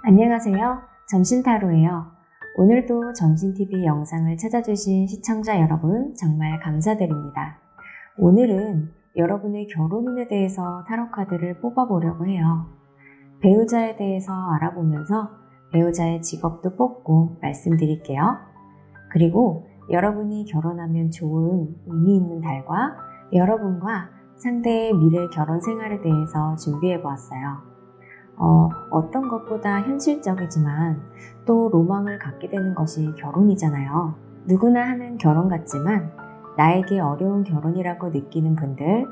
안녕하세요. 점심타로예요. 오늘도 점심TV 영상을 찾아주신 시청자 여러분 정말 감사드립니다. 오늘은 여러분의 결혼 운에 대해서 타로 카드를 뽑아보려고 해요. 배우자에 대해서 알아보면서 배우자의 직업도 뽑고 말씀드릴게요. 그리고 여러분이 결혼하면 좋은 의미 있는 달과 여러분과 상대의 미래 결혼 생활에 대해서 준비해보았어요. 어떤 것보다 현실적이지만 또 로망을 갖게 되는 것이 결혼이잖아요. 누구나 하는 결혼 같지만 나에게 어려운 결혼이라고 느끼는 분들,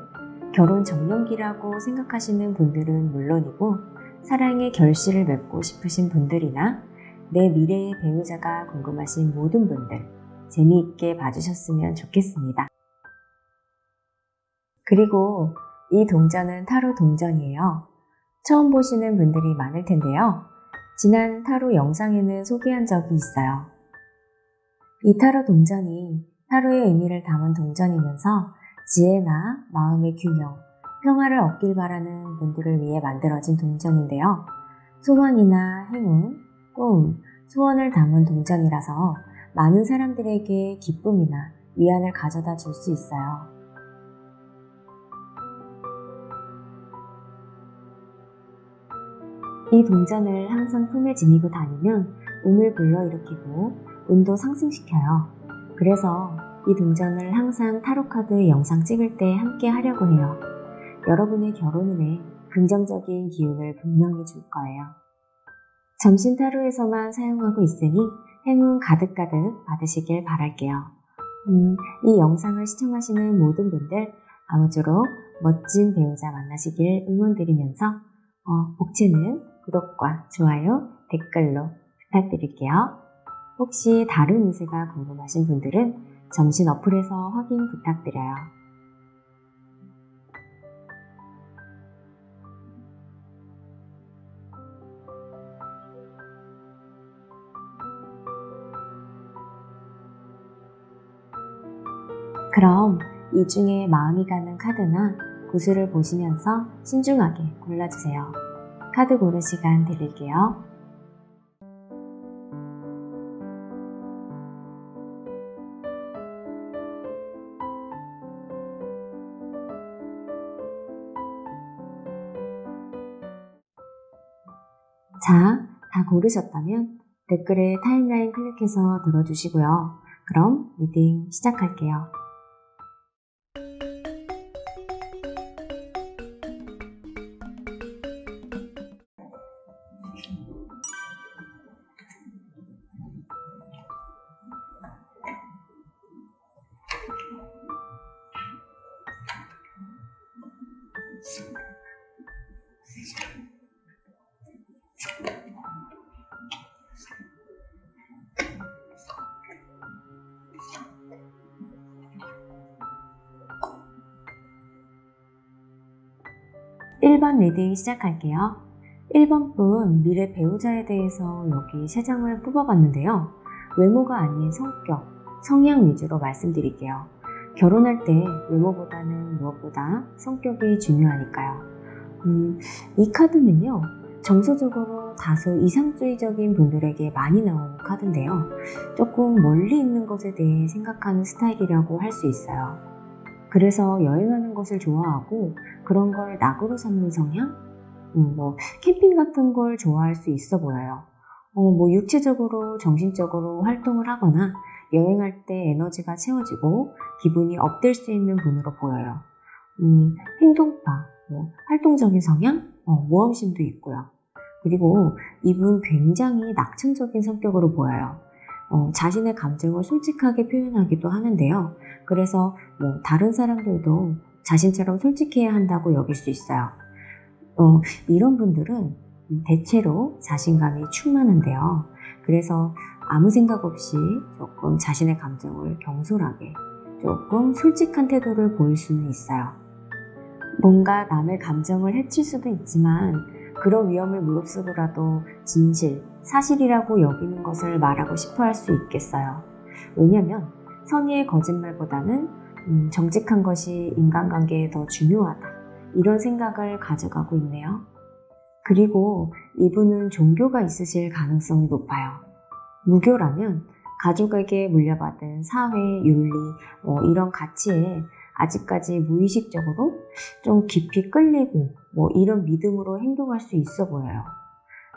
결혼 정년기라고 생각하시는 분들은 물론이고 사랑의 결실을 맺고 싶으신 분들이나 내 미래의 배우자가 궁금하신 모든 분들 재미있게 봐주셨으면 좋겠습니다. 그리고 이 동전은 타로 동전이에요. 처음 보시는 분들이 많을 텐데요. 지난 타로 영상에는 소개한 적이 있어요. 이 타로 동전이 타로의 의미를 담은 동전이면서 지혜나 마음의 균형, 평화를 얻길 바라는 분들을 위해 만들어진 동전인데요. 소망이나 행운, 꿈, 소원을 담은 동전이라서 많은 사람들에게 기쁨이나 위안을 가져다 줄 수 있어요. 이 동전을 항상 품에 지니고 다니면 운을 불러일으키고 운도 상승시켜요. 그래서 이 동전을 항상 타로카드 영상 찍을 때 함께 하려고 해요. 여러분의 결혼 운에 긍정적인 기운을 분명히 줄 거예요. 점심 타로에서만 사용하고 있으니 행운 가득가득 받으시길 바랄게요. 이 영상을 시청하시는 모든 분들 아무쪼록 멋진 배우자 만나시길 응원드리면서 복채는 구독과 좋아요, 댓글로 부탁드릴게요. 혹시 다른 운세가 궁금하신 분들은 점심 어플에서 확인 부탁드려요. 그럼 이 중에 마음이 가는 카드나 구슬을 보시면서 신중하게 골라주세요. 카드 고를 시간 드릴게요. 자, 다 고르셨다면 댓글에 타임라인 클릭해서 들어주시고요. 그럼 리딩 시작할게요. (1번) 리딩 시작할게요. 1번 분 미래 배우자에 대해서 여기 3장을 뽑아봤는데요. 외모가 아닌 성격, 성향 위주로 말씀드릴게요. 결혼할 때 외모보다는 무엇보다 성격이 중요하니까요. 이 카드는요. 정서적으로 다소 이상주의적인 분들에게 많이 나오는 카드인데요. 조금 멀리 있는 것에 대해 생각하는 스타일이라고 할 수 있어요. 그래서 여행하는 것을 좋아하고 그런 걸 낙으로 삼는 성향? 캠핑 같은 걸 좋아할 수 있어 보여요. 육체적으로 정신적으로 활동을 하거나 여행할 때 에너지가 채워지고 기분이 업될 수 있는 분으로 보여요. 행동파, 활동적인 성향, 모험심도 있고요. 그리고 이분 굉장히 낙천적인 성격으로 보여요. 자신의 감정을 솔직하게 표현하기도 하는데요. 그래서 다른 사람들도 자신처럼 솔직해야 한다고 여길 수 있어요. 이런 분들은 대체로 자신감이 충만한데요. 그래서 아무 생각 없이 조금 자신의 감정을 경솔하게, 조금 솔직한 태도를 보일 수는 있어요. 뭔가 남의 감정을 해칠 수도 있지만 그런 위험을 무릅쓰고라도 진실, 사실이라고 여기는 것을 말하고 싶어 할 수 있겠어요. 왜냐하면 선의의 거짓말보다는 정직한 것이 인간관계에 더 중요하다, 이런 생각을 가져가고 있네요. 그리고 이분은 종교가 있으실 가능성이 높아요. 무교라면 가족에게 물려받은 사회, 윤리, 이런 가치에 아직까지 무의식적으로 좀 깊이 끌리고 이런 믿음으로 행동할 수 있어 보여요.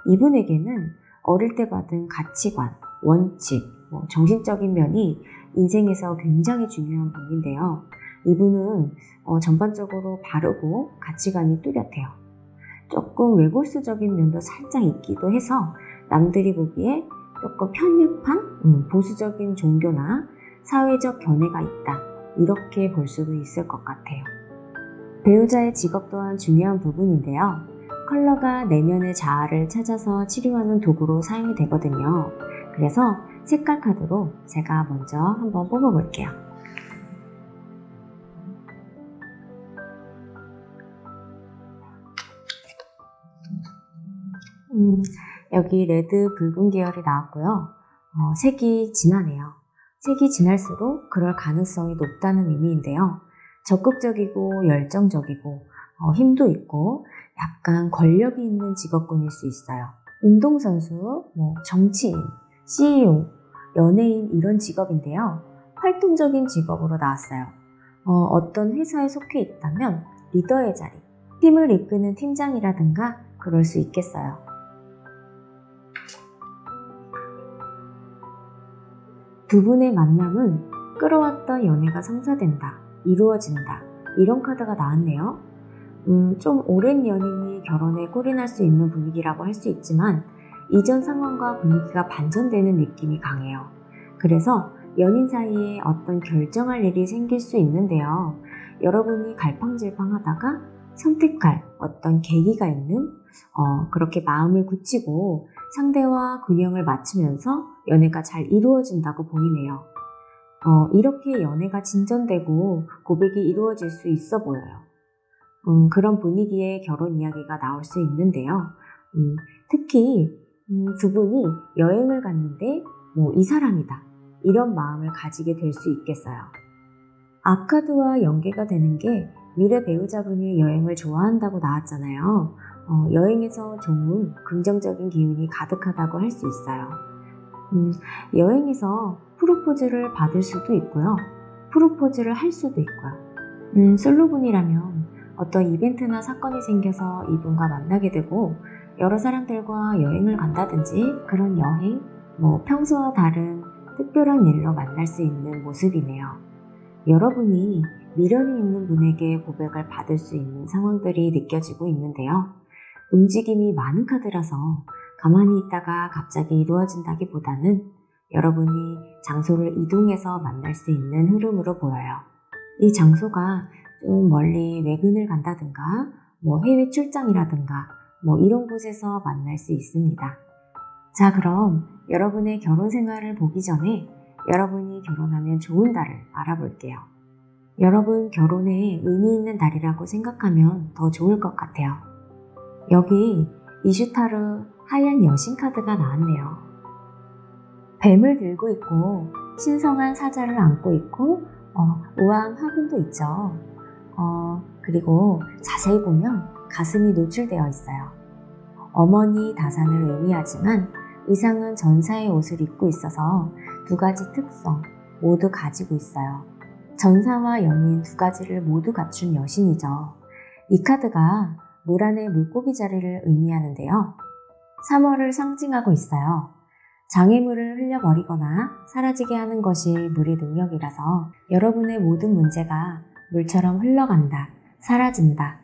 이분에게는 어릴 때 받은 가치관, 원칙, 정신적인 면이 인생에서 굉장히 중요한 분인데요. 이분은 전반적으로 바르고 가치관이 뚜렷해요. 조금 외골수적인 면도 살짝 있기도 해서 남들이 보기에 조금 편협한 보수적인 종교나 사회적 견해가 있다, 이렇게 볼 수도 있을 것 같아요. 배우자의 직업 또한 중요한 부분인데요. 컬러가 내면의 자아를 찾아서 치료하는 도구로 사용이 되거든요. 그래서 색깔 카드로 제가 먼저 한번 뽑아볼게요. 여기 레드 붉은 계열이 나왔고요. 색이 진하네요. 색이 진할수록 그럴 가능성이 높다는 의미인데요. 적극적이고 열정적이고 힘도 있고 약간 권력이 있는 직업군일 수 있어요. 운동선수, 정치인, CEO, 연예인, 이런 직업인데요. 활동적인 직업으로 나왔어요. 어떤 회사에 속해 있다면 리더의 자리, 팀을 이끄는 팀장이라든가 그럴 수 있겠어요. 두 분의 만남은 끌어왔던 연애가 성사된다, 이루어진다, 이런 카드가 나왔네요. 좀 오랜 연인이 결혼에 골인할 수 있는 분위기라고 할 수 있지만 이전 상황과 분위기가 반전되는 느낌이 강해요. 그래서 연인 사이에 어떤 결정할 일이 생길 수 있는데요. 여러분이 갈팡질팡하다가 선택할 어떤 계기가 있는, 그렇게 마음을 굳히고 상대와 균형을 맞추면서 연애가 잘 이루어진다고 보이네요. 이렇게 연애가 진전되고 고백이 이루어질 수 있어 보여요. 그런 분위기의 결혼 이야기가 나올 수 있는데요. 특히 두 분이 여행을 갔는데 이 사람이다, 이런 마음을 가지게 될 수 있겠어요. 앞카드와 연계가 되는 게 미래 배우자분이 여행을 좋아한다고 나왔잖아요. 여행에서 좋은 긍정적인 기운이 가득하다고 할 수 있어요. 여행에서 프로포즈를 받을 수도 있고요. 프로포즈를 할 수도 있고요. 솔로분이라면 어떤 이벤트나 사건이 생겨서 이분과 만나게 되고 여러 사람들과 여행을 간다든지 그런 여행, 평소와 다른 특별한 일로 만날 수 있는 모습이네요. 여러분이 미련이 있는 분에게 고백을 받을 수 있는 상황들이 느껴지고 있는데요. 움직임이 많은 카드라서 가만히 있다가 갑자기 이루어진다기보다는 여러분이 장소를 이동해서 만날 수 있는 흐름으로 보여요. 이 장소가 좀 멀리 외근을 간다든가 해외 출장이라든가 이런 곳에서 만날 수 있습니다. 자, 그럼 여러분의 결혼 생활을 보기 전에 여러분이 결혼하면 좋은 달을 알아볼게요. 여러분 결혼에 의미 있는 달이라고 생각하면 더 좋을 것 같아요. 여기 이슈타로 하얀 여신 카드가 나왔네요. 뱀을 들고 있고 신성한 사자를 안고 있고 우아한 화분도 있죠. 그리고 자세히 보면 가슴이 노출되어 있어요. 어머니 다산을 의미하지만 의상은 전사의 옷을 입고 있어서 두 가지 특성 모두 가지고 있어요. 전사와 연인 두 가지를 모두 갖춘 여신이죠. 이 카드가 물 안의 물고기 자리를 의미하는데요. 3월을 상징하고 있어요. 장애물을 흘려버리거나 사라지게 하는 것이 물의 능력이라서 여러분의 모든 문제가 물처럼 흘러간다, 사라진다,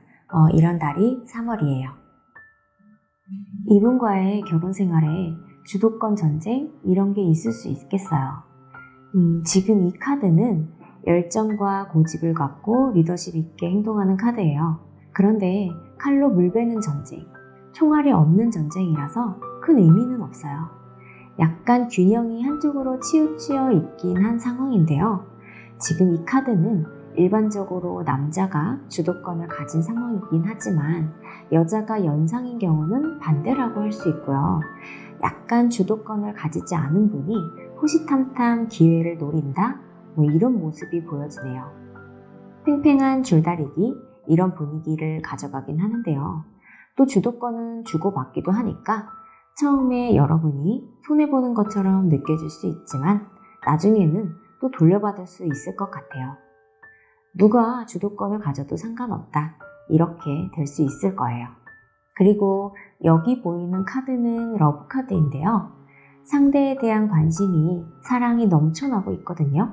이런 달이 3월이에요. 이분과의 결혼 생활에 주도권 전쟁 이런 게 있을 수 있겠어요. 지금 이 카드는 열정과 고집을 갖고 리더십 있게 행동하는 카드예요. 그런데 칼로 물베는 전쟁, 총알이 없는 전쟁이라서 큰 의미는 없어요. 약간 균형이 한쪽으로 치우쳐 있긴 한 상황인데요. 지금 이 카드는 일반적으로 남자가 주도권을 가진 상황이긴 하지만 여자가 연상인 경우는 반대라고 할 수 있고요. 약간 주도권을 가지지 않은 분이 호시탐탐 기회를 노린다? 이런 모습이 보여지네요. 팽팽한 줄다리기 이런 분위기를 가져가긴 하는데요. 또 주도권은 주고받기도 하니까 처음에 여러분이 손해보는 것처럼 느껴질 수 있지만 나중에는 또 돌려받을 수 있을 것 같아요. 누가 주도권을 가져도 상관없다. 이렇게 될 수 있을 거예요. 그리고 여기 보이는 카드는 러브 카드인데요. 상대에 대한 관심이, 사랑이 넘쳐나고 있거든요.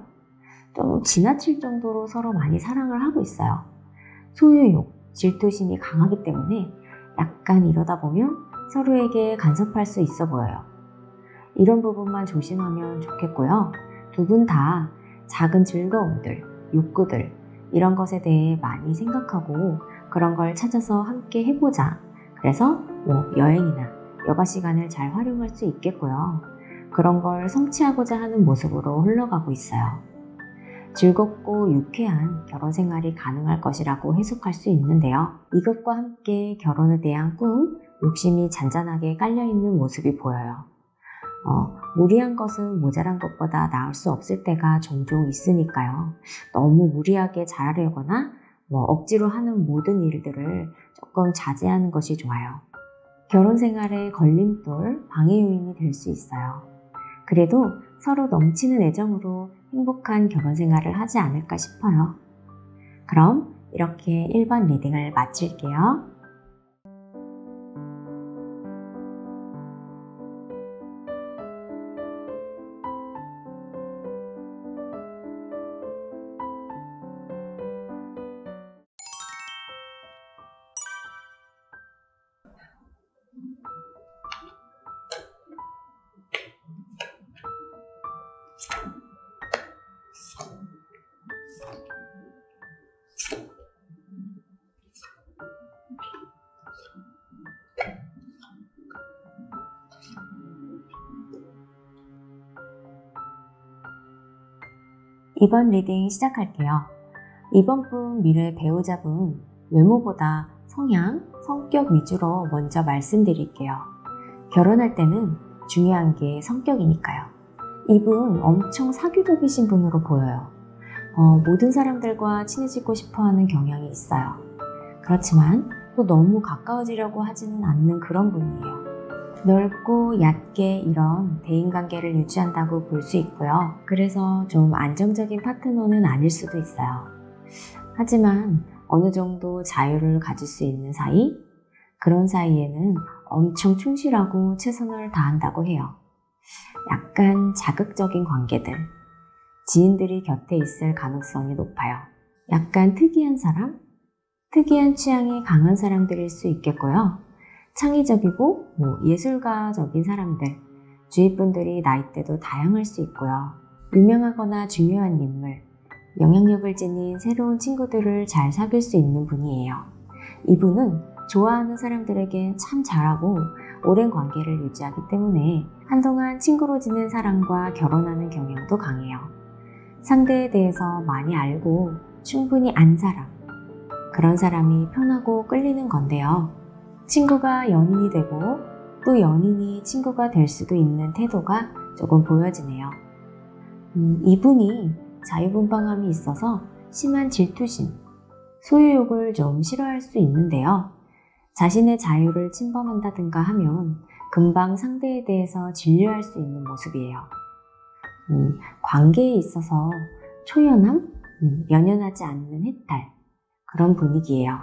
좀 지나칠 정도로 서로 많이 사랑을 하고 있어요. 소유욕, 질투심이 강하기 때문에 약간 이러다 보면 서로에게 간섭할 수 있어 보여요. 이런 부분만 조심하면 좋겠고요. 두 분 다 작은 즐거움들, 욕구들 이런 것에 대해 많이 생각하고 그런 걸 찾아서 함께 해보자. 그래서 여행이나 여가 시간을 잘 활용할 수 있겠고요. 그런 걸 성취하고자 하는 모습으로 흘러가고 있어요. 즐겁고 유쾌한 결혼 생활이 가능할 것이라고 해석할 수 있는데요. 이것과 함께 결혼에 대한 꿈, 욕심이 잔잔하게 깔려있는 모습이 보여요. 무리한 것은 모자란 것보다 나을 수 없을 때가 종종 있으니까요. 너무 무리하게 잘하려거나 억지로 하는 모든 일들을 조금 자제하는 것이 좋아요. 결혼 생활의 걸림돌, 방해 요인이 될 수 있어요. 그래도 서로 넘치는 애정으로 행복한 결혼 생활을 하지 않을까 싶어요. 그럼 이렇게 1번 리딩을 마칠게요. 이번 리딩 시작할게요. 이번 분 미래 배우자분 외모보다 성향, 성격 위주로 먼저 말씀드릴게요. 결혼할 때는 중요한 게 성격이니까요. 이분 엄청 사교적이신 분으로 보여요. 모든 사람들과 친해지고 싶어하는 경향이 있어요. 그렇지만 또 너무 가까워지려고 하지는 않는 그런 분이에요. 넓고 얕게 이런 대인관계를 유지한다고 볼 수 있고요. 그래서 좀 안정적인 파트너는 아닐 수도 있어요. 하지만 어느 정도 자유를 가질 수 있는 사이? 그런 사이에는 엄청 충실하고 최선을 다한다고 해요. 약간 자극적인 관계들, 지인들이 곁에 있을 가능성이 높아요. 약간 특이한 사람? 특이한 취향이 강한 사람들일 수 있겠고요. 창의적이고 예술가적인 사람들, 주위 분들이 나이대도 다양할 수 있고요. 유명하거나 중요한 인물, 영향력을 지닌 새로운 친구들을 잘 사귈 수 있는 분이에요. 이분은 좋아하는 사람들에게 참 잘하고 오랜 관계를 유지하기 때문에 한동안 친구로 지낸 사람과 결혼하는 경향도 강해요. 상대에 대해서 많이 알고 충분히 안 사람, 그런 사람이 편하고 끌리는 건데요. 친구가 연인이 되고 또 연인이 친구가 될 수도 있는 태도가 조금 보여지네요. 이분이 자유분방함이 있어서 심한 질투심, 소유욕을 좀 싫어할 수 있는데요. 자신의 자유를 침범한다든가 하면 금방 상대에 대해서 진료할 수 있는 모습이에요. 관계에 있어서 초연함, 연연하지 않는 해탈, 그런 분위기예요.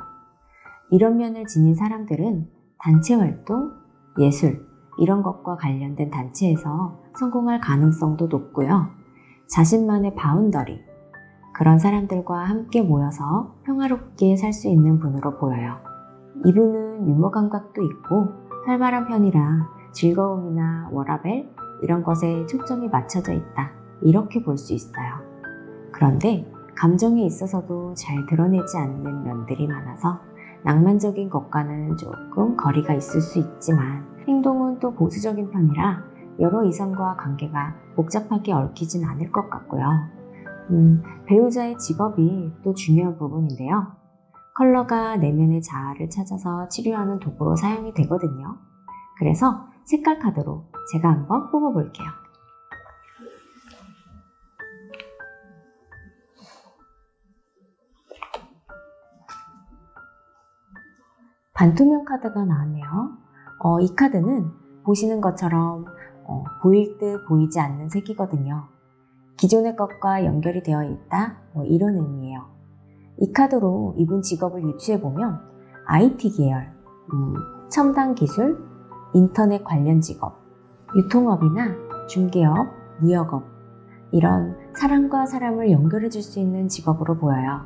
이런 면을 지닌 사람들은 단체 활동, 예술 이런 것과 관련된 단체에서 성공할 가능성도 높고요. 자신만의 바운더리, 그런 사람들과 함께 모여서 평화롭게 살 수 있는 분으로 보여요. 이분은 유머 감각도 있고 활발한 편이라 즐거움이나 워라밸 이런 것에 초점이 맞춰져 있다. 이렇게 볼 수 있어요. 그런데 감정에 있어서도 잘 드러내지 않는 면들이 많아서 낭만적인 것과는 조금 거리가 있을 수 있지만 행동은 또 보수적인 편이라 여러 이성과 관계가 복잡하게 얽히진 않을 것 같고요. 배우자의 직업이 또 중요한 부분인데요. 컬러가 내면의 자아를 찾아서 치료하는 도구로 사용이 되거든요. 그래서 색깔 카드로 제가 한번 뽑아볼게요. 반투명 카드가 나왔네요. 이 카드는 보시는 것처럼 보일 듯 보이지 않는 색이거든요. 기존의 것과 연결이 되어 있다, 이런 의미예요. 이 카드로 이분 직업을 유추해보면 IT 계열, 첨단 기술, 인터넷 관련 직업, 유통업이나 중개업, 무역업 이런 사람과 사람을 연결해 줄 수 있는 직업으로 보여요.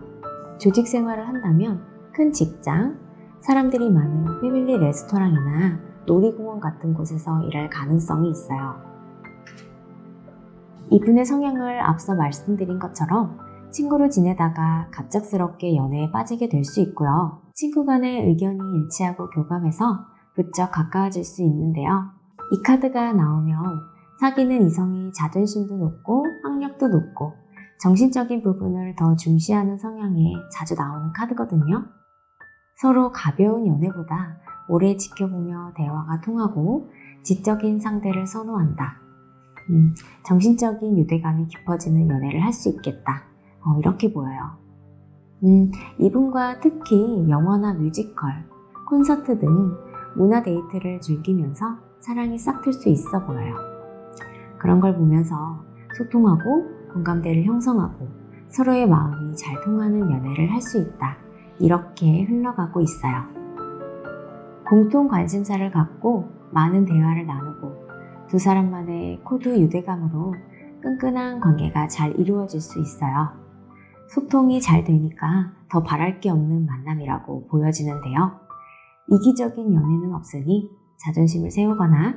조직 생활을 한다면 큰 직장, 사람들이 많은 패밀리 레스토랑이나 놀이공원 같은 곳에서 일할 가능성이 있어요. 이분의 성향을 앞서 말씀드린 것처럼 친구로 지내다가 갑작스럽게 연애에 빠지게 될 수 있고요. 친구 간의 의견이 일치하고 교감해서 부쩍 가까워질 수 있는데요. 이 카드가 나오면 사귀는 이성이 자존심도 높고 학력도 높고 정신적인 부분을 더 중시하는 성향에 자주 나오는 카드거든요. 서로 가벼운 연애보다 오래 지켜보며 대화가 통하고 지적인 상대를 선호한다. 정신적인 유대감이 깊어지는 연애를 할 수 있겠다. 이렇게 보여요. 이분과 특히 영화나 뮤지컬, 콘서트 등 문화 데이트를 즐기면서 사랑이 싹틀 수 있어 보여요. 그런 걸 보면서 소통하고 공감대를 형성하고 서로의 마음이 잘 통하는 연애를 할 수 있다. 이렇게 흘러가고 있어요. 공통 관심사를 갖고 많은 대화를 나누고 두 사람만의 코드 유대감으로 끈끈한 관계가 잘 이루어질 수 있어요. 소통이 잘 되니까 더 바랄 게 없는 만남이라고 보여지는데요. 이기적인 연애는 없으니 자존심을 세우거나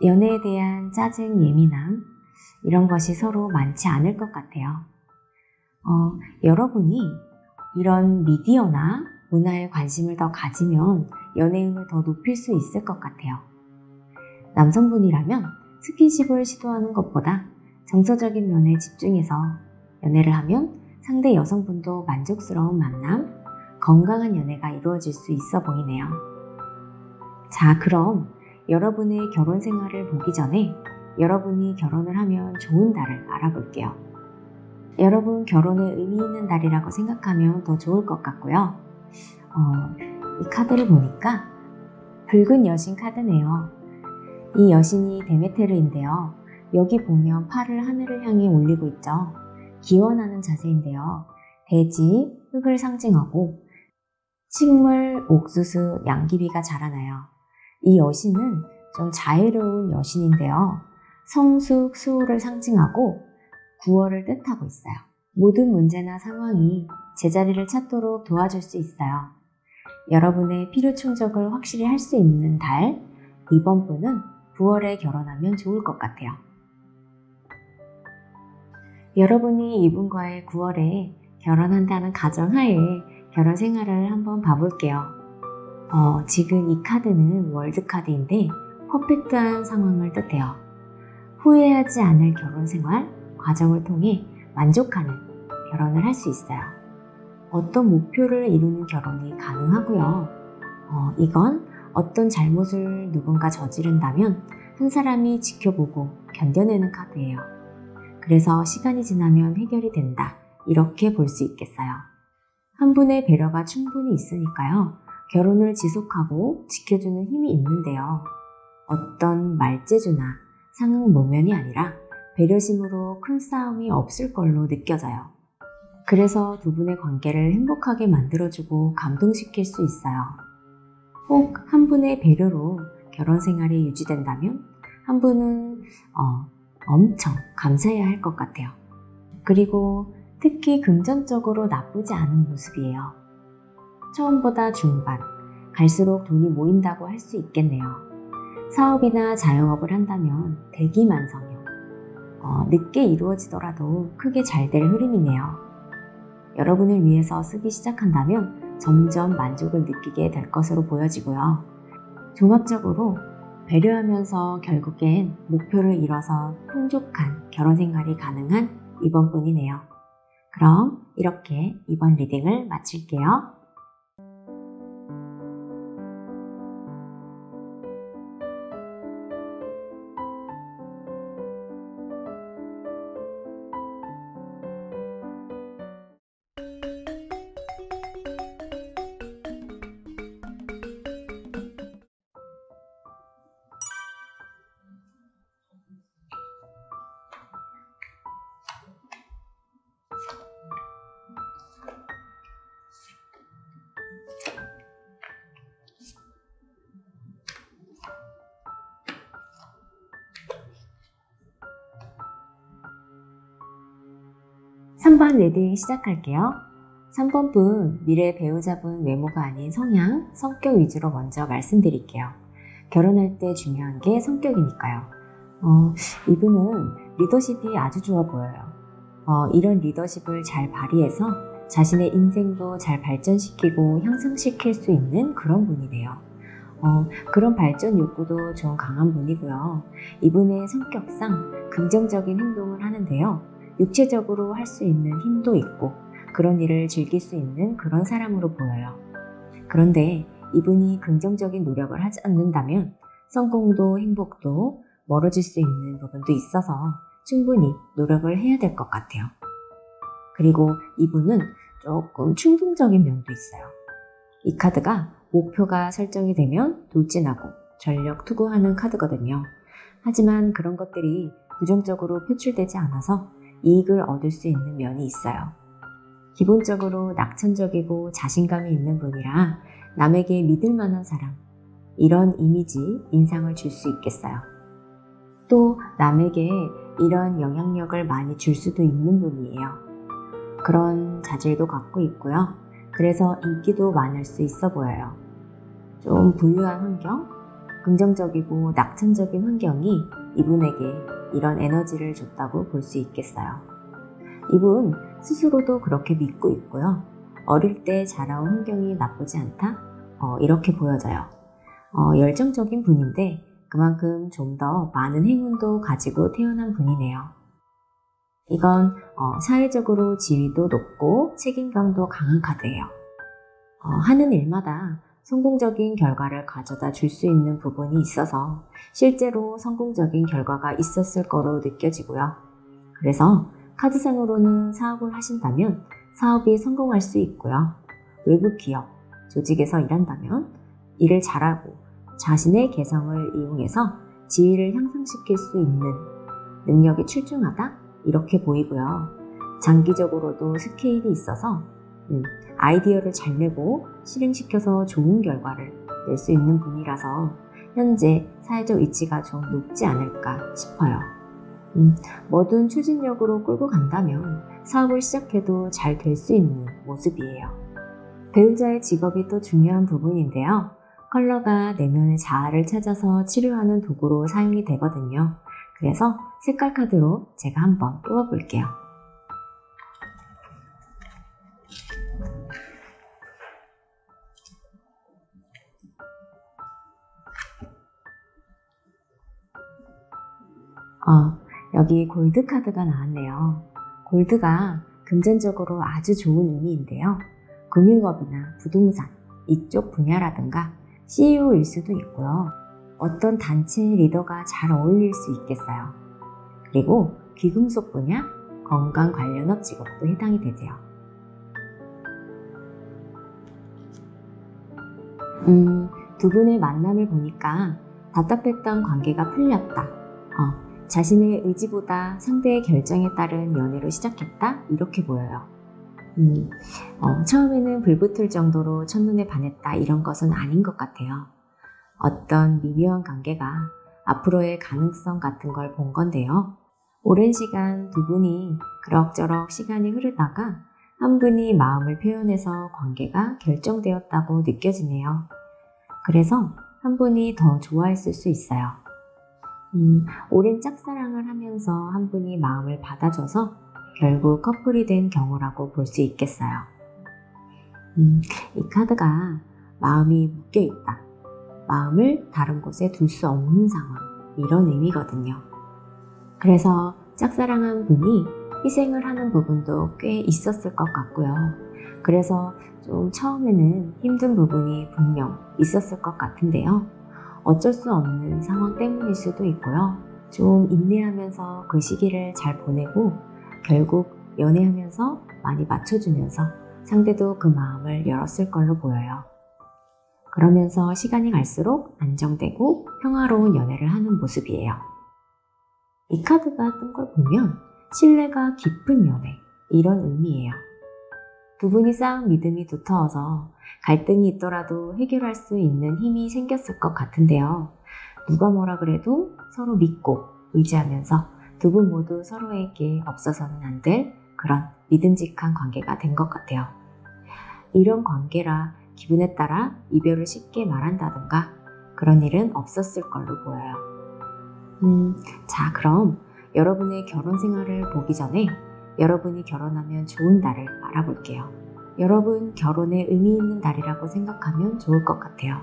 연애에 대한 짜증, 예민함 이런 것이 서로 많지 않을 것 같아요. 여러분이 이런 미디어나 문화에 관심을 더 가지면 연애운을 더 높일 수 있을 것 같아요. 남성분이라면 스킨십을 시도하는 것보다 정서적인 면에 집중해서 연애를 하면 상대 여성분도 만족스러운 만남, 건강한 연애가 이루어질 수 있어 보이네요. 자, 그럼 여러분의 결혼 생활을 보기 전에 여러분이 결혼을 하면 좋은 달을 알아볼게요. 여러분 결혼에 의미 있는 달이라고 생각하면 더 좋을 것 같고요. 이 카드를 보니까 붉은 여신 카드네요. 이 여신이 데메테르인데요. 여기 보면 팔을 하늘을 향해 올리고 있죠. 기원하는 자세인데요. 대지, 흙을 상징하고 식물, 옥수수, 양귀비가 자라나요. 이 여신은 좀 자애로운 여신인데요. 성숙, 수호를 상징하고 구월을 뜻하고 있어요. 모든 문제나 상황이 제자리를 찾도록 도와줄 수 있어요. 여러분의 필요 충족을 확실히 할 수 있는 달, 이번 분은 9월에 결혼하면 좋을 것 같아요. 여러분이 이분과의 9월에 결혼한다는 가정하에 결혼 생활을 한번 봐볼게요. 지금 이 카드는 월드 카드인데 퍼펙트한 상황을 뜻해요. 후회하지 않을 결혼 생활, 과정을 통해 만족하는 결혼을 할 수 있어요. 어떤 목표를 이루는 결혼이 가능하고요. 이건 어떤 잘못을 누군가 저지른다면 한 사람이 지켜보고 견뎌내는 카드예요. 그래서 시간이 지나면 해결이 된다. 이렇게 볼 수 있겠어요. 한 분의 배려가 충분히 있으니까요. 결혼을 지속하고 지켜주는 힘이 있는데요. 어떤 말재주나 상응 모면이 아니라 배려심으로 큰 싸움이 없을 걸로 느껴져요. 그래서 두 분의 관계를 행복하게 만들어주고 감동시킬 수 있어요. 혹 한 분의 배려로 결혼 생활이 유지된다면 한 분은 엄청 감사해야 할 것 같아요. 그리고 특히 금전적으로 나쁘지 않은 모습이에요. 처음보다 중반, 갈수록 돈이 모인다고 할 수 있겠네요. 사업이나 자영업을 한다면 대기만성형. 늦게 이루어지더라도 크게 잘 될 흐름이네요. 여러분을 위해서 쓰기 시작한다면 점점 만족을 느끼게 될 것으로 보여지고요. 종합적으로 배려하면서 결국엔 목표를 이뤄서 풍족한 결혼 생활이 가능한 이번 분이네요. 그럼 이렇게 이번 리딩을 마칠게요. 삼 번 리딩 시작할게요. 3번 분, 미래 배우자분 외모가 아닌 성향, 성격 위주로 먼저 말씀드릴게요. 결혼할 때 중요한 게 성격이니까요. 이분은 리더십이 아주 좋아 보여요. 이런 리더십을 잘 발휘해서 자신의 인생도 잘 발전시키고 향상시킬 수 있는 그런 분이네요. 그런 발전 욕구도 좀 강한 분이고요. 이분의 성격상 긍정적인 행동을 하는데요. 육체적으로 할 수 있는 힘도 있고 그런 일을 즐길 수 있는 그런 사람으로 보여요. 그런데 이분이 긍정적인 노력을 하지 않는다면 성공도 행복도 멀어질 수 있는 부분도 있어서 충분히 노력을 해야 될 것 같아요. 그리고 이분은 조금 충동적인 면도 있어요. 이 카드가 목표가 설정이 되면 돌진하고 전력 투구하는 카드거든요. 하지만 그런 것들이 부정적으로 표출되지 않아서 이익을 얻을 수 있는 면이 있어요. 기본적으로 낙천적이고 자신감이 있는 분이라 남에게 믿을 만한 사람, 이런 이미지, 인상을 줄 수 있겠어요. 또 남에게 이런 영향력을 많이 줄 수도 있는 분이에요. 그런 자질도 갖고 있고요. 그래서 인기도 많을 수 있어 보여요. 좀 부유한 환경, 긍정적이고 낙천적인 환경이 이분에게 이런 에너지를 줬다고 볼 수 있겠어요. 이분 스스로도 그렇게 믿고 있고요. 어릴 때 자라온 환경이 나쁘지 않다? 이렇게 보여져요. 열정적인 분인데 그만큼 좀 더 많은 행운도 가지고 태어난 분이네요. 이건 사회적으로 지위도 높고 책임감도 강한 카드예요. 하는 일마다 성공적인 결과를 가져다 줄 수 있는 부분이 있어서 실제로 성공적인 결과가 있었을 거로 느껴지고요. 그래서 카드상으로는 사업을 하신다면 사업이 성공할 수 있고요. 외부 기업, 조직에서 일한다면 일을 잘하고 자신의 개성을 이용해서 지위를 향상시킬 수 있는 능력이 출중하다? 이렇게 보이고요. 장기적으로도 스케일이 있어서 아이디어를 잘 내고 실행시켜서 좋은 결과를 낼 수 있는 분이라서 현재 사회적 위치가 좀 높지 않을까 싶어요. 뭐든 추진력으로 끌고 간다면 사업을 시작해도 잘 될 수 있는 모습이에요. 배우자의 직업이 또 중요한 부분인데요. 컬러가 내면의 자아를 찾아서 치료하는 도구로 사용이 되거든요. 그래서 색깔 카드로 제가 한번 뽑아볼게요. 여기 골드 카드가 나왔네요. 골드가 금전적으로 아주 좋은 의미인데요. 금융업이나 부동산 이쪽 분야라든가 CEO일 수도 있고요. 어떤 단체의 리더가 잘 어울릴 수 있겠어요. 그리고 귀금속 분야, 건강 관련업 직업도 해당이 되죠. 두 분의 만남을 보니까 답답했던 관계가 풀렸다. 자신의 의지보다 상대의 결정에 따른 연애로 시작했다? 이렇게 보여요. 처음에는 불붙을 정도로 첫눈에 반했다 이런 것은 아닌 것 같아요. 어떤 미묘한 관계가 앞으로의 가능성 같은 걸 본 건데요. 오랜 시간 두 분이 그럭저럭 시간이 흐르다가 한 분이 마음을 표현해서 관계가 결정되었다고 느껴지네요. 그래서 한 분이 더 좋아했을 수 있어요. 오랜 짝사랑을 하면서 한 분이 마음을 받아줘서 결국 커플이 된 경우라고 볼 수 있겠어요. 이 카드가 마음이 묶여있다, 마음을 다른 곳에 둘 수 없는 상황, 이런 의미거든요. 그래서 짝사랑한 분이 희생을 하는 부분도 꽤 있었을 것 같고요. 그래서 좀 처음에는 힘든 부분이 분명 있었을 것 같은데요. 어쩔 수 없는 상황 때문일 수도 있고요. 좀 인내하면서 그 시기를 잘 보내고 결국 연애하면서 많이 맞춰주면서 상대도 그 마음을 열었을 걸로 보여요. 그러면서 시간이 갈수록 안정되고 평화로운 연애를 하는 모습이에요. 이 카드가 뜬 걸 보면 신뢰가 깊은 연애, 이런 의미예요. 두 분이 쌓은 믿음이 두터워서 갈등이 있더라도 해결할 수 있는 힘이 생겼을 것 같은데요. 누가 뭐라 그래도 서로 믿고 의지하면서 두 분 모두 서로에게 없어서는 안 될 그런 믿음직한 관계가 된 것 같아요. 이런 관계라 기분에 따라 이별을 쉽게 말한다든가 그런 일은 없었을 걸로 보여요. 자, 그럼 여러분의 결혼 생활을 보기 전에 여러분이 결혼하면 좋은 달을 알아볼게요. 여러분 결혼에 의미 있는 달이라고 생각하면 좋을 것 같아요.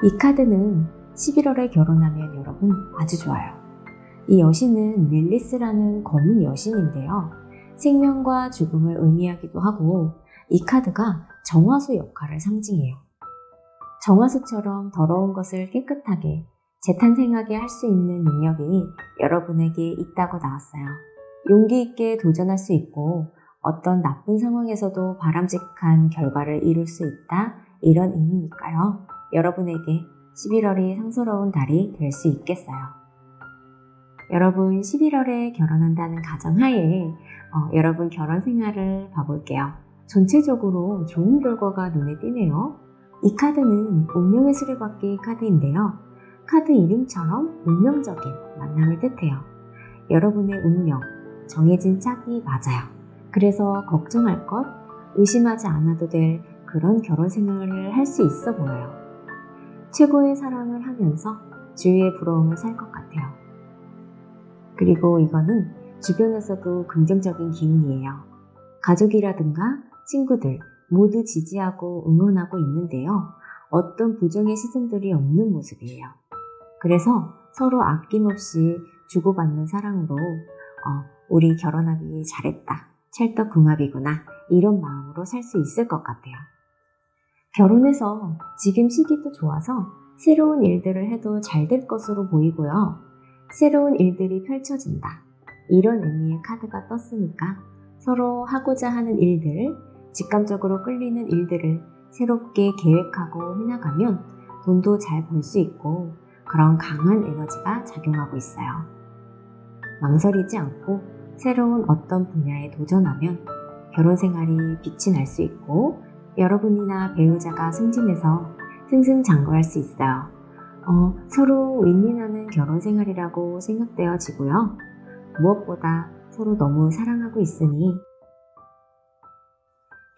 이 카드는 11월에 결혼하면 여러분 아주 좋아요. 이 여신은 릴리스라는 검은 여신인데요. 생명과 죽음을 의미하기도 하고 이 카드가 정화수 역할을 상징해요. 정화수처럼 더러운 것을 깨끗하게 재탄생하게 할 수 있는 능력이 여러분에게 있다고 나왔어요. 용기 있게 도전할 수 있고 어떤 나쁜 상황에서도 바람직한 결과를 이룰 수 있다, 이런 의미니까요. 여러분에게 11월이 상스러운 달이 될 수 있겠어요. 여러분 11월에 결혼한다는 가정하에 여러분 결혼 생활을 봐볼게요. 전체적으로 좋은 결과가 눈에 띄네요. 이 카드는 운명의 수레바퀴 카드인데요. 카드 이름처럼 운명적인 만남을 뜻해요. 여러분의 운명, 정해진 짝이 맞아요. 그래서 걱정할 것, 의심하지 않아도 될 그런 결혼 생활을 할 수 있어 보여요. 최고의 사랑을 하면서 주위의 부러움을 살 것 같아요. 그리고 이거는 주변에서도 긍정적인 기운이에요. 가족이라든가 친구들 모두 지지하고 응원하고 있는데요. 어떤 부정의 시선들이 없는 모습이에요. 그래서 서로 아낌없이 주고받는 사랑으로 우리 결혼하기 잘했다, 찰떡궁합이구나, 이런 마음으로 살 수 있을 것 같아요. 결혼해서 지금 시기도 좋아서 새로운 일들을 해도 잘 될 것으로 보이고요. 새로운 일들이 펼쳐진다, 이런 의미의 카드가 떴으니까 서로 하고자 하는 일들, 직감적으로 끌리는 일들을 새롭게 계획하고 해나가면 돈도 잘 벌 수 있고 그런 강한 에너지가 작용하고 있어요. 망설이지 않고 새로운 어떤 분야에 도전하면 결혼 생활이 빛이 날 수 있고 여러분이나 배우자가 승진해서 승승장구할 수 있어요. 서로 윈윈하는 결혼 생활이라고 생각되어지고요. 무엇보다 서로 너무 사랑하고 있으니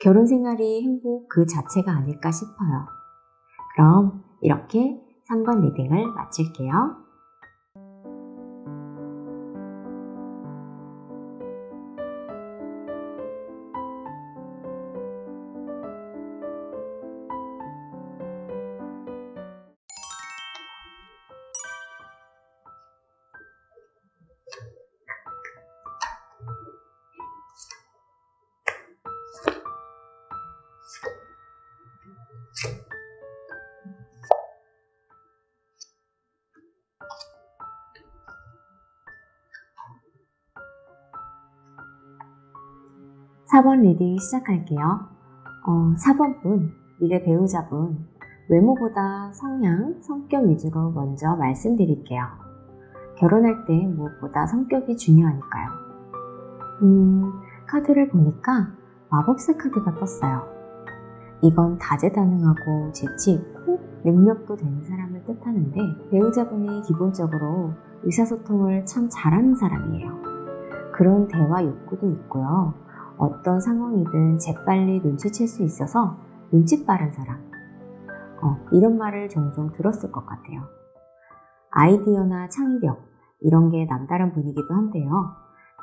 결혼 생활이 행복 그 자체가 아닐까 싶어요. 그럼 이렇게 3번 리딩을 마칠게요. 사 번 리딩 시작할게요. 4번 분, 미래 배우자분, 외모보다 성향, 성격 위주로 먼저 말씀드릴게요. 결혼할 때 무엇보다 성격이 중요하니까요. 카드를 보니까 마법사 카드가 떴어요. 이건 다재다능하고 재치있고 능력도 되는 사람을 뜻하는데 배우자분이 기본적으로 의사소통을 참 잘하는 사람이에요. 그런 대화 욕구도 있고요. 어떤 상황이든 재빨리 눈치챌 수 있어서 눈치 빠른 사람, 이런 말을 종종 들었을 것 같아요. 아이디어나 창의력, 이런 게 남다른 분위기도 한데요.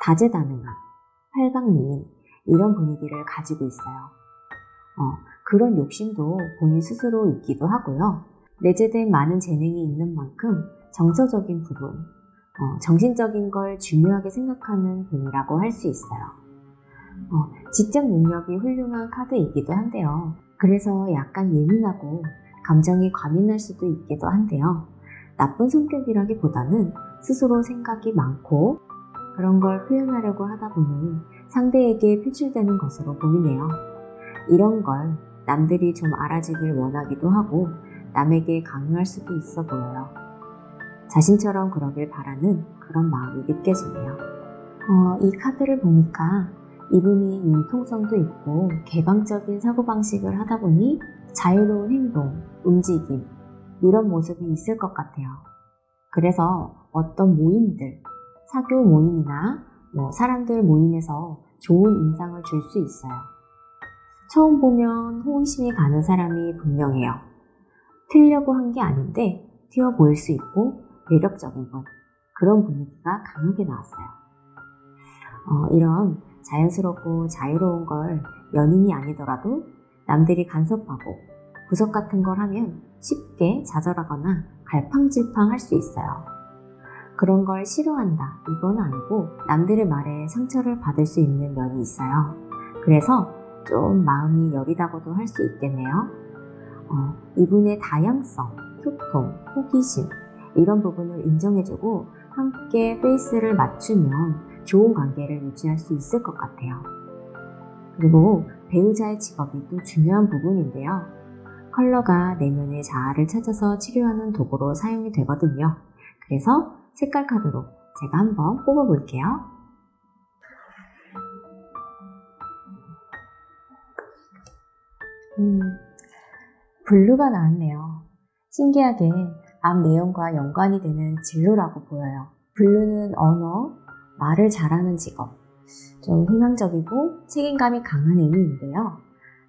다재다능한, 활강미인, 이런 분위기를 가지고 있어요. 그런 욕심도 본인 스스로 있기도 하고요. 내재된 많은 재능이 있는 만큼 정서적인 부분, 정신적인 걸 중요하게 생각하는 분이라고 할 수 있어요. 지적 능력이 훌륭한 카드이기도 한데요. 그래서 약간 예민하고 감정이 과민할 수도 있기도 한데요. 나쁜 성격이라기보다는 스스로 생각이 많고 그런 걸 표현하려고 하다 보니 상대에게 표출되는 것으로 보이네요. 이런 걸 남들이 좀 알아주길 원하기도 하고 남에게 강요할 수도 있어 보여요. 자신처럼 그러길 바라는 그런 마음이 느껴지네요. 이 카드를 보니까 이분이 융통성도 있고 개방적인 사고방식을 하다 보니 자유로운 행동, 움직임, 이런 모습이 있을 것 같아요. 그래서 어떤 모임들, 사교 모임이나 사람들 모임에서 좋은 인상을 줄 수 있어요. 처음 보면 호기심이 가는 사람이 분명해요. 틀려고 한 게 아닌데 튀어 보일 수 있고 매력적인 분, 그런 분위기가 강하게 나왔어요. 이런 자연스럽고 자유로운 걸 연인이 아니더라도 남들이 간섭하고 구석 같은 걸 하면 쉽게 좌절하거나 갈팡질팡할 수 있어요. 그런 걸 싫어한다, 이건 아니고 남들의 말에 상처를 받을 수 있는 면이 있어요. 그래서 좀 마음이 여리다고도 할 수 있겠네요. 이분의 다양성, 소통, 호기심, 이런 부분을 인정해주고 함께 페이스를 맞추면 좋은 관계를 유지할 수 있을 것 같아요. 그리고 배우자의 직업이 또 중요한 부분인데요. 컬러가 내면의 자아를 찾아서 치료하는 도구로 사용이 되거든요. 그래서 색깔 카드로 제가 한번 뽑아볼게요. 블루가 나왔네요. 신기하게 앞 내용과 연관이 되는 진로라고 보여요. 블루는 언어, 말을 잘하는 직업, 좀 희망적이고 책임감이 강한 의미인데요.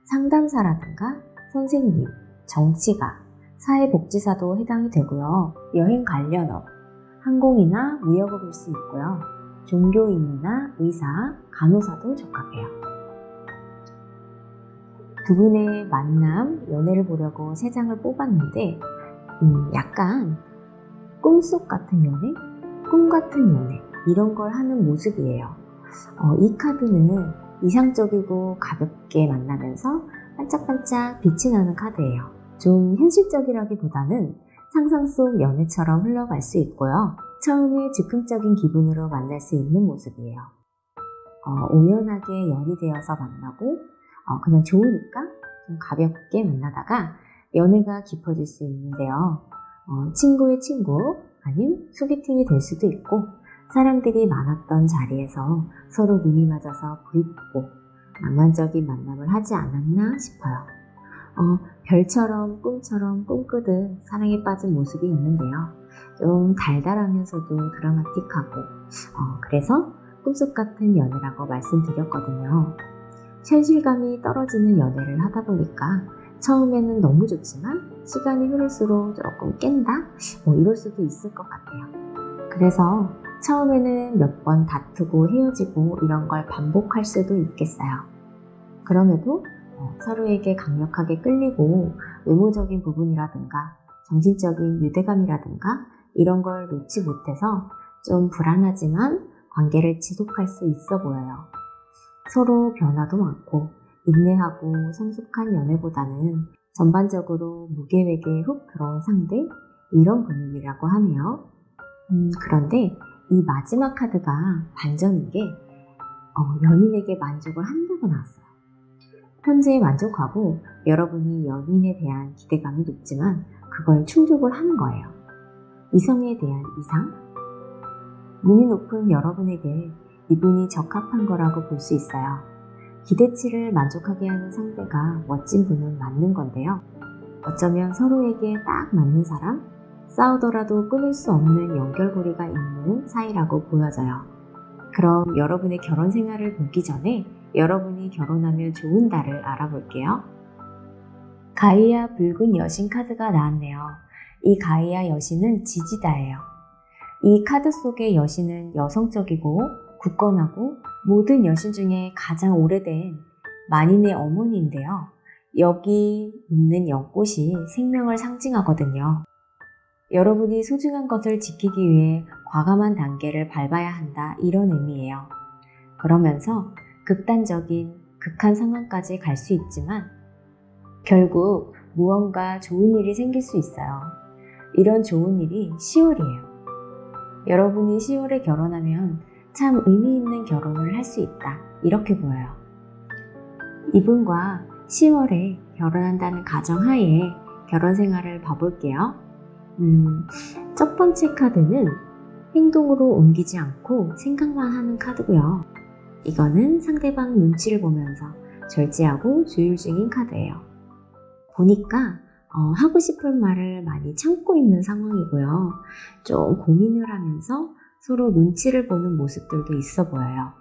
상담사라든가 선생님, 정치가, 사회복지사도 해당이 되고요. 여행 관련업, 항공이나 무역업일 수 있고요. 종교인이나 의사, 간호사도 적합해요. 두 분의 만남, 연애를 보려고 세 장을 뽑았는데 약간 꿈속 같은 연애, 꿈 같은 연애, 이런 걸 하는 모습이에요. 이 카드는 이상적이고 가볍게 만나면서 반짝반짝 빛이 나는 카드예요. 좀 현실적이라기보다는 상상 속 연애처럼 흘러갈 수 있고요. 처음에 즉흥적인 기분으로 만날 수 있는 모습이에요. 우연하게 연이 되어서 만나고 그냥 좋으니까 좀 가볍게 만나다가 연애가 깊어질 수 있는데요. 친구의 친구 아님 소개팅이 될 수도 있고 사람들이 많았던 자리에서 서로 눈이 맞아서 그립고 낭만적인 만남을 하지 않았나 싶어요. 별처럼 꿈처럼 꿈꾸듯 사랑에 빠진 모습이 있는데요. 좀 달달하면서도 드라마틱하고 그래서 꿈속 같은 연애라고 말씀드렸거든요. 현실감이 떨어지는 연애를 하다 보니까 처음에는 너무 좋지만 시간이 흐를수록 조금 깬다? 이럴 수도 있을 것 같아요. 그래서 처음에는 몇 번 다투고 헤어지고 이런 걸 반복할 수도 있겠어요. 그럼에도 서로에게 강력하게 끌리고 외모적인 부분이라든가 정신적인 유대감이라든가 이런 걸 놓지 못해서 좀 불안하지만 관계를 지속할 수 있어 보여요. 서로 변화도 많고 인내하고 성숙한 연애보다는 전반적으로 무계획에 훅 들어온 상대, 이런 분위기라고 하네요. 그런데 이 마지막 카드가 반전인 게 연인에게 만족을 한다고 나왔어요. 현재에 만족하고 여러분이 연인에 대한 기대감이 높지만 그걸 충족을 하는 거예요. 이성에 대한 이상? 눈이 높은 여러분에게 이분이 적합한 거라고 볼 수 있어요. 기대치를 만족하게 하는 상대가 멋진 분은 맞는 건데요. 어쩌면 서로에게 딱 맞는 사람? 싸우더라도 끊을 수 없는 연결고리가 있는 사이라고 보여져요. 그럼 여러분의 결혼 생활을 보기 전에 여러분이 결혼하면 좋은 달을 알아볼게요. 가이아 붉은 여신 카드가 나왔네요. 이 가이아 여신은 지지다예요. 이 카드 속의 여신은 여성적이고 굳건하고 모든 여신 중에 가장 오래된 만인의 어머니인데요. 여기 있는 연꽃이 생명을 상징하거든요. 여러분이 소중한 것을 지키기 위해 과감한 단계를 밟아야 한다, 이런 의미예요. 그러면서 극단적인 극한 상황까지 갈 수 있지만 결국 무언가 좋은 일이 생길 수 있어요. 이런 좋은 일이 10월이에요. 여러분이 10월에 결혼하면 참 의미 있는 결혼을 할 수 있다, 이렇게 보여요. 이분과 10월에 결혼한다는 가정하에 결혼 생활을 봐볼게요. 첫 번째 카드는 행동으로 옮기지 않고 생각만 하는 카드고요. 이거는 상대방 눈치를 보면서 절제하고 조율 중인 카드예요. 보니까 하고 싶은 말을 많이 참고 있는 상황이고요. 좀 고민을 하면서 서로 눈치를 보는 모습들도 있어 보여요.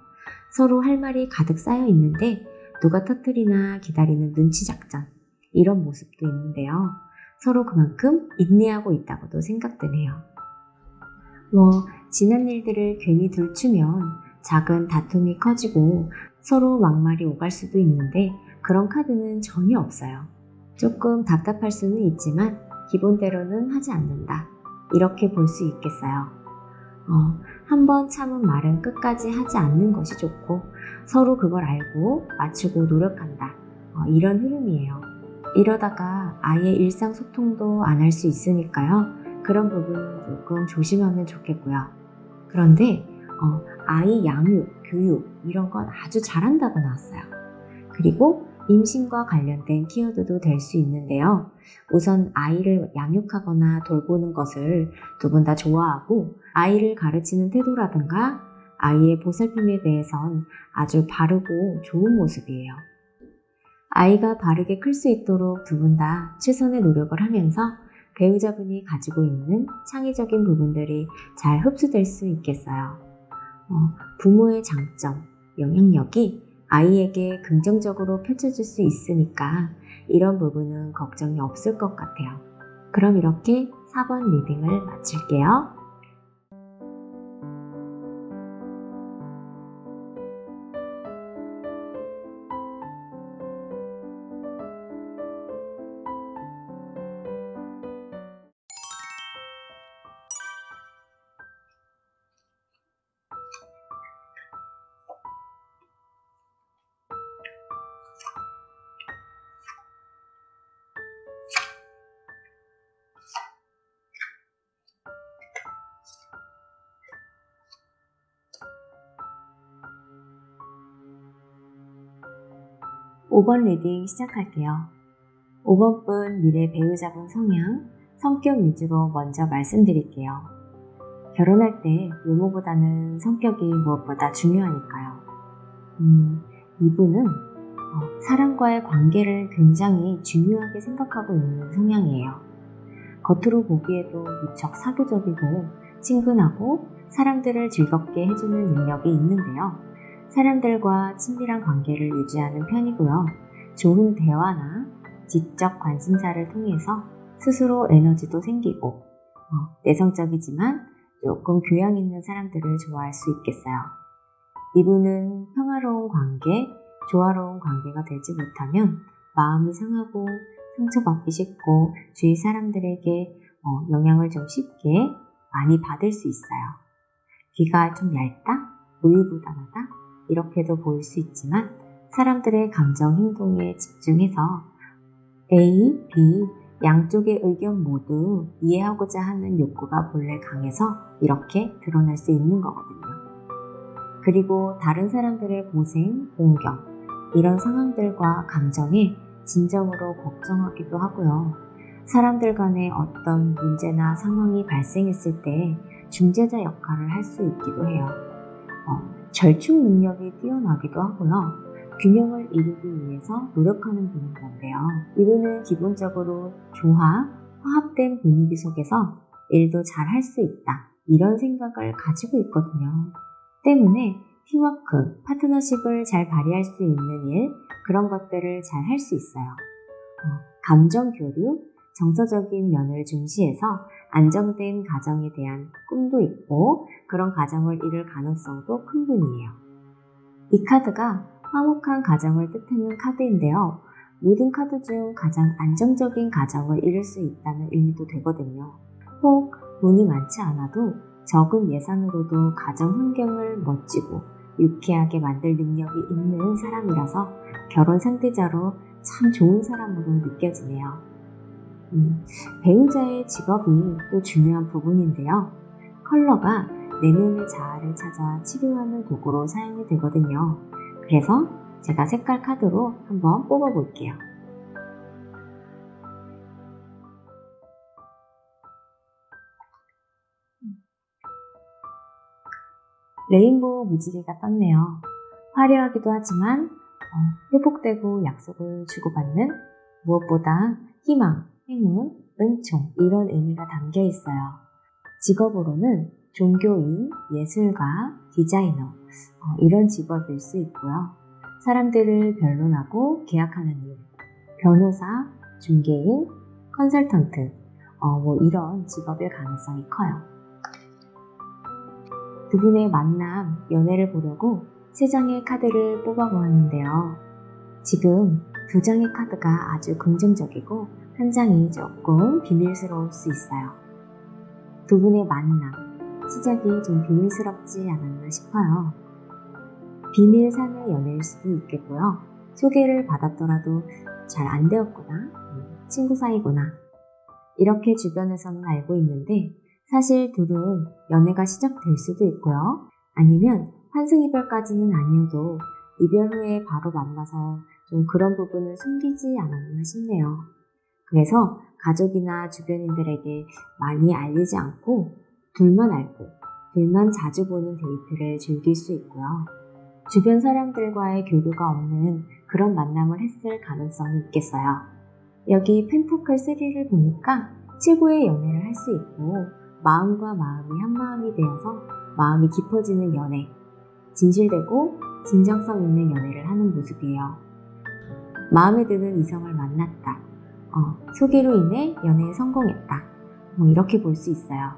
서로 할 말이 가득 쌓여 있는데 누가 터뜨리나 기다리는 눈치 작전, 이런 모습도 있는데요. 서로 그만큼 인내하고 있다고도 생각되네요. 지난 일들을 괜히 들추면 작은 다툼이 커지고 서로 막말이 오갈 수도 있는데 그런 카드는 전혀 없어요. 조금 답답할 수는 있지만 기본대로는 하지 않는다, 이렇게 볼 수 있겠어요. 한번 참은 말은 끝까지 하지 않는 것이 좋고 서로 그걸 알고 맞추고 노력한다, 이런 흐름이에요. 이러다가 아예 일상소통도 안 할 수 있으니까요. 그런 부분은 조금 조심하면 좋겠고요. 그런데 아이 양육, 교육 이런 건 아주 잘한다고 나왔어요. 그리고 임신과 관련된 키워드도 될 수 있는데요. 우선 아이를 양육하거나 돌보는 것을 두 분 다 좋아하고 아이를 가르치는 태도라든가 아이의 보살핌에 대해선 아주 바르고 좋은 모습이에요. 아이가 바르게 클 수 있도록 두 분 다 최선의 노력을 하면서 배우자분이 가지고 있는 창의적인 부분들이 잘 흡수될 수 있겠어요. 부모의 장점, 영향력이 아이에게 긍정적으로 펼쳐질 수 있으니까 이런 부분은 걱정이 없을 것 같아요. 그럼 이렇게 4번 리딩을 마칠게요. 5번 리딩 시작할게요. 5번 분 미래 배우자분 성향, 성격 위주로 먼저 말씀드릴게요. 결혼할 때 외모보다는 성격이 무엇보다 중요하니까요. 이분은 사람과의 관계를 굉장히 중요하게 생각하고 있는 성향이에요. 겉으로 보기에도 무척 사교적이고 친근하고 사람들을 즐겁게 해주는 능력이 있는데요. 사람들과 친밀한 관계를 유지하는 편이고요. 좋은 대화나 지적 관심사를 통해서 스스로 에너지도 생기고 내성적이지만 조금 교양 있는 사람들을 좋아할 수 있겠어요. 이분은 평화로운 관계, 조화로운 관계가 되지 못하면 마음이 상하고 상처받기 쉽고 주위 사람들에게 영향을 좀 쉽게 많이 받을 수 있어요. 귀가 좀 얇다, 우유부단하다 이렇게도 보일 수 있지만 사람들의 감정 행동에 집중해서 A, B 양쪽의 의견 모두 이해하고자 하는 욕구가 본래 강해서 이렇게 드러날 수 있는 거거든요. 그리고 다른 사람들의 고생, 공경 이런 상황들과 감정에 진정으로 걱정하기도 하고요. 사람들 간에 어떤 문제나 상황이 발생했을 때 중재자 역할을 할 수 있기도 해요. 절충 능력이 뛰어나기도 하고요. 균형을 이루기 위해서 노력하는 분인 건데요. 이분은 기본적으로 화합된 분위기 속에서 일도 잘 할 수 있다 이런 생각을 가지고 있거든요. 때문에 팀워크, 파트너십을 잘 발휘할 수 있는 일 그런 것들을 잘 할 수 있어요. 감정 교류, 정서적인 면을 중시해서 안정된 가정에 대한 꿈도 있고 그런 가정을 이룰 가능성도 큰 분이에요. 이 카드가 화목한 가정을 뜻하는 카드인데요. 모든 카드 중 가장 안정적인 가정을 이룰 수 있다는 의미도 되거든요. 혹 돈이 많지 않아도 적은 예산으로도 가정 환경을 멋지고 유쾌하게 만들 능력이 있는 사람이라서 결혼 상대자로 참 좋은 사람으로 느껴지네요. 배우자의 직업이 또 중요한 부분인데요. 컬러가 내면의 자아를 찾아 치료하는 도구로 사용이 되거든요. 그래서 제가 색깔 카드로 한번 뽑아볼게요. 레인보우 무지개가 떴네요. 화려하기도 하지만 회복되고 약속을 주고받는, 무엇보다 희망, 행운, 은총 이런 의미가 담겨 있어요. 직업으로는 종교인, 예술가, 디자이너 이런 직업일 수 있고요. 사람들을 변론하고 계약하는 일, 변호사, 중개인, 컨설턴트 이런 직업일 가능성이 커요. 두 분의 만남, 연애를 보려고 3장의 카드를 뽑아보았는데요. 지금 2장의 카드가 아주 긍정적이고 1장이 조금 비밀스러울 수 있어요. 두 분의 만남, 시작이 좀 비밀스럽지 않았나 싶어요. 비밀사내 연애일 수도 있겠고요. 소개를 받았더라도 잘 안 되었구나, 친구 사이구나 이렇게 주변에서는 알고 있는데 사실 둘은 연애가 시작될 수도 있고요. 아니면 환승이별까지는 아니어도 이별 후에 바로 만나서 좀 그런 부분을 숨기지 않았나 싶네요. 그래서 가족이나 주변인들에게 많이 알리지 않고 둘만 알고 둘만 자주 보는 데이트를 즐길 수 있고요. 주변 사람들과의 교류가 없는 그런 만남을 했을 가능성이 있겠어요. 여기 펜타클 3를 보니까 최고의 연애를 할 수 있고 마음과 마음이 한마음이 되어서 마음이 깊어지는 연애, 진실되고 진정성 있는 연애를 하는 모습이에요. 마음에 드는 이성을 만났다. 소개로 인해 연애에 성공했다. 이렇게 볼 수 있어요.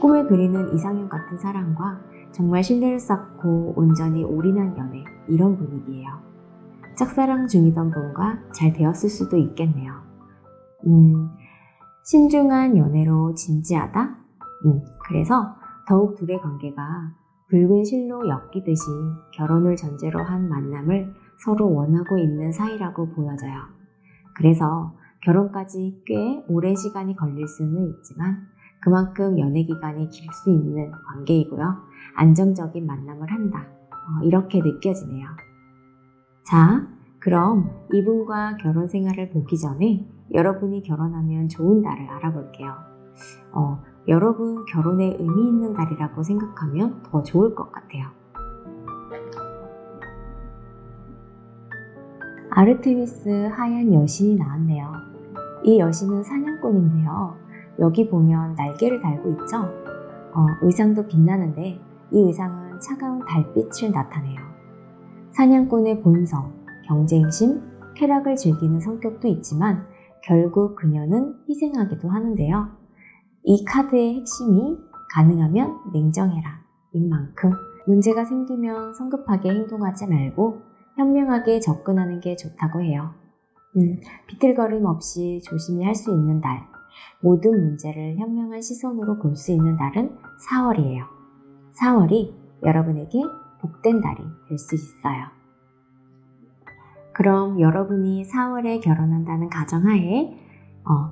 꿈을 그리는 이상형 같은 사람과 정말 신뢰를 쌓고 온전히 올인한 연애, 이런 분위기예요. 짝사랑 중이던 분과 잘 되었을 수도 있겠네요. 신중한 연애로 진지하다? 그래서 더욱 둘의 관계가 붉은 실로 엮이듯이 결혼을 전제로 한 만남을 서로 원하고 있는 사이라고 보여져요. 그래서 결혼까지 꽤 오랜 시간이 걸릴 수는 있지만 그만큼 연애 기간이 길 수 있는 관계이고요. 안정적인 만남을 한다. 이렇게 느껴지네요. 자, 그럼 이분과 결혼 생활을 보기 전에 여러분이 결혼하면 좋은 달을 알아볼게요. 여러분 결혼에 의미 있는 달이라고 생각하면 더 좋을 것 같아요. 아르테미스 하얀 여신이 나왔네요. 이 여신은 사냥꾼인데요. 여기 보면 날개를 달고 있죠? 의상도 빛나는데 이 의상은 차가운 달빛을 나타내요. 사냥꾼의 본성, 경쟁심, 쾌락을 즐기는 성격도 있지만 결국 그녀는 희생하기도 하는데요. 이 카드의 핵심이 가능하면 냉정해라 인 만큼 문제가 생기면 성급하게 행동하지 말고 현명하게 접근하는 게 좋다고 해요. 비틀거림 없이 조심히 할 수 있는 달, 모든 문제를 현명한 시선으로 볼 수 있는 달은 4월이에요. 4월이 여러분에게 복된 달이 될 수 있어요. 그럼 여러분이 4월에 결혼한다는 가정하에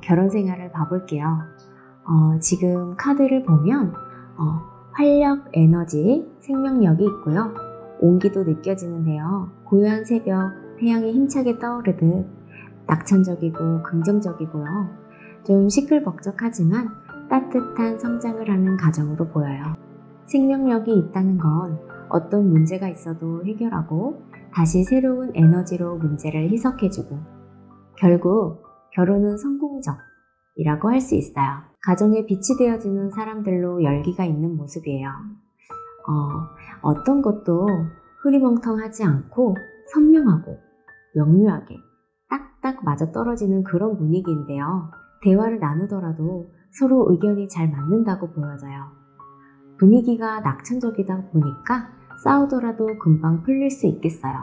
결혼 생활을 봐볼게요. 지금 카드를 보면 활력, 에너지, 생명력이 있고요. 온기도 느껴지는데요. 고요한 새벽, 태양이 힘차게 떠오르듯 낙천적이고 긍정적이고요. 좀 시끌벅적하지만 따뜻한 성장을 하는 가정으로 보여요. 생명력이 있다는 건 어떤 문제가 있어도 해결하고 다시 새로운 에너지로 문제를 희석해주고 결국 결혼은 성공적이라고 할 수 있어요. 가정에 빛이 되어주는 사람들로 열기가 있는 모습이에요. 어떤 것도 흐리멍텅하지 않고 선명하고 명료하게 딱딱 맞아떨어지는 그런 분위기인데요. 대화를 나누더라도 서로 의견이 잘 맞는다고 보여져요. 분위기가 낙천적이다 보니까 싸우더라도 금방 풀릴 수 있겠어요.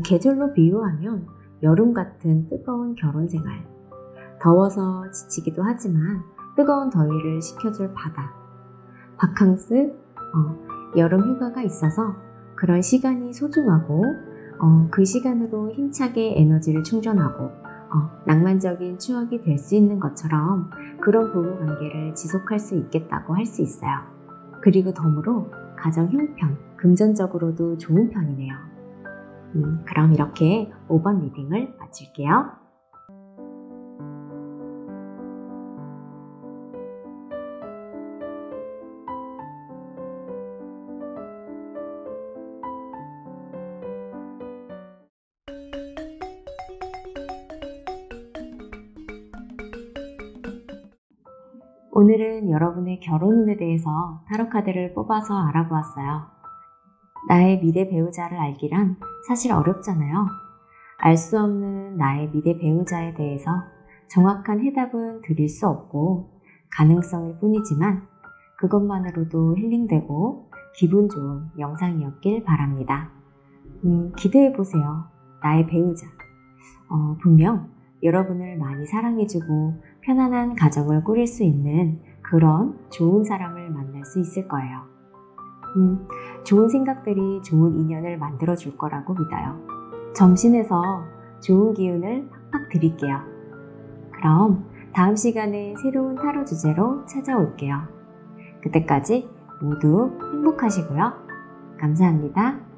계절로 비유하면 여름 같은 뜨거운 결혼 생활. 더워서 지치기도 하지만 뜨거운 더위를 식혀줄 바다. 바캉스, 여름 휴가가 있어서 그런 시간이 소중하고 그 시간으로 힘차게 에너지를 충전하고 낭만적인 추억이 될 수 있는 것처럼 그런 부부관계를 지속할 수 있겠다고 할 수 있어요. 그리고 덤으로 가정 형편, 금전적으로도 좋은 편이네요. 그럼 이렇게 5번 리딩을 마칠게요. 오늘은 여러분의 결혼 운에 대해서 타로 카드를 뽑아서 알아보았어요. 나의 미래 배우자를 알기란 사실 어렵잖아요. 알 수 없는 나의 미래 배우자에 대해서 정확한 해답은 드릴 수 없고 가능성일 뿐이지만 그것만으로도 힐링되고 기분 좋은 영상이었길 바랍니다. 기대해보세요. 나의 배우자. 분명 여러분을 많이 사랑해주고 편안한 가정을 꾸릴 수 있는 그런 좋은 사람을 만날 수 있을 거예요. 좋은 생각들이 좋은 인연을 만들어줄 거라고 믿어요. 점심에서 좋은 기운을 팍팍 드릴게요. 그럼 다음 시간에 새로운 타로 주제로 찾아올게요. 그때까지 모두 행복하시고요. 감사합니다.